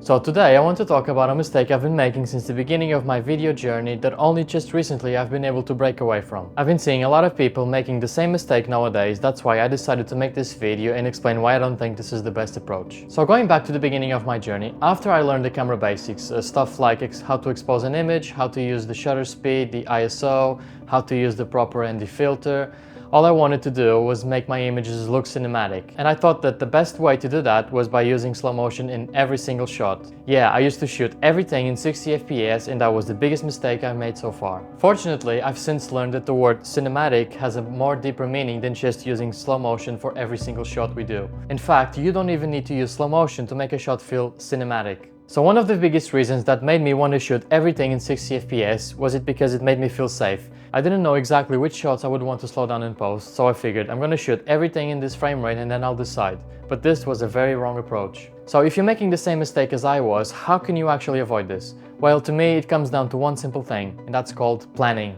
So today I want to talk about a mistake I've been making since the beginning of my video journey that only just recently I've been able to break away from. I've been seeing a lot of people making the same mistake nowadays. That's why I decided to make this video and explain why I don't think this is the best approach. So going back to the beginning of my journey, after I learned the camera basics, stuff like how to expose an image, how to use the shutter speed, the ISO, how to use the proper ND filter, all I wanted to do was make my images look cinematic, and I thought that the best way to do that was by using slow motion in every single shot. Yeah, I used to shoot everything in 60 FPS, and that was the biggest mistake I've made so far. Fortunately, I've since learned that the word cinematic has a more deeper meaning than just using slow motion for every single shot we do. In fact, you don't even need to use slow motion to make a shot feel cinematic. So one of the biggest reasons that made me want to shoot everything in 60 FPS was because it made me feel safe. I didn't know exactly which shots I would want to slow down in post, so I figured I'm gonna shoot everything in this frame rate and then I'll decide. But this was a very wrong approach. So if you're making the same mistake as I was, how can you actually avoid this? Well, to me it comes down to one simple thing, and that's called planning.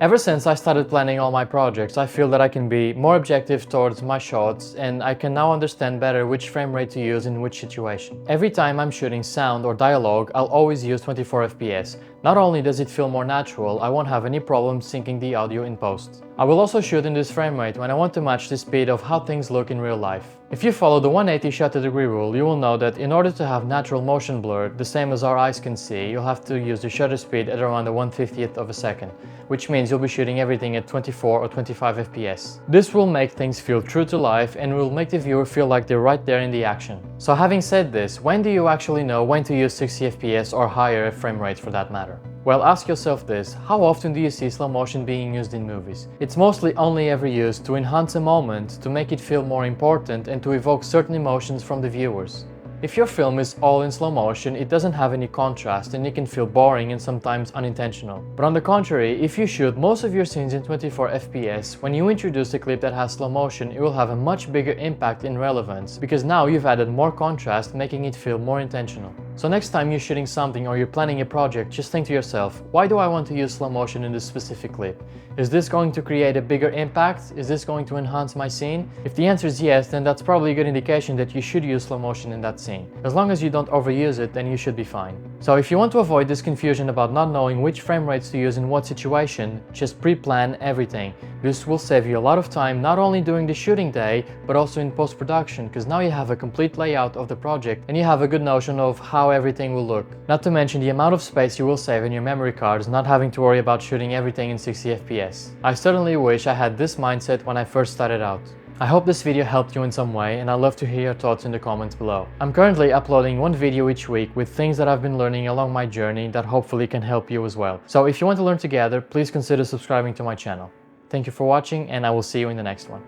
Ever since I started planning all my projects, I feel that I can be more objective towards my shots, and I can now understand better which frame rate to use in which situation. Every time I'm shooting sound or dialogue, I'll always use 24 FPS. Not only does it feel more natural, I won't have any problem syncing the audio in post. I will also shoot in this frame rate when I want to match the speed of how things look in real life. If you follow the 180 shutter degree rule, you will know that in order to have natural motion blur, the same as our eyes can see, you'll have to use the shutter speed at around the 1/50th of a second, which means you'll be shooting everything at 24 or 25 FPS. This will make things feel true to life and will make the viewer feel like they're right there in the action. So having said this, when do you actually know when to use 60 FPS or higher frame rates for that matter? Well, ask yourself this: how often do you see slow motion being used in movies? It's mostly only ever used to enhance a moment, to make it feel more important, and to evoke certain emotions from the viewers. If your film is all in slow motion, it doesn't have any contrast and it can feel boring and sometimes unintentional. But on the contrary, if you shoot most of your scenes in 24 FPS, when you introduce a clip that has slow motion, it will have a much bigger impact and relevance, because now you've added more contrast, making it feel more intentional. So next time you're shooting something or you're planning a project, just think to yourself, why do I want to use slow motion in this specific clip? Is this going to create a bigger impact? Is this going to enhance my scene? If the answer is yes, then that's probably a good indication that you should use slow motion in that scene. As long as you don't overuse it, then you should be fine. So if you want to avoid this confusion about not knowing which frame rates to use in what situation, just pre-plan everything. This will save you a lot of time, not only during the shooting day, but also in post-production, because now you have a complete layout of the project and you have a good notion of how everything will look. Not to mention the amount of space you will save in your memory cards, not having to worry about shooting everything in 60 FPS. I certainly wish I had this mindset when I first started out. I hope this video helped you in some way, and I'd love to hear your thoughts in the comments below. I'm currently uploading one video each week with things that I've been learning along my journey that hopefully can help you as well. So if you want to learn together, please consider subscribing to my channel. Thank you for watching, and I will see you in the next one.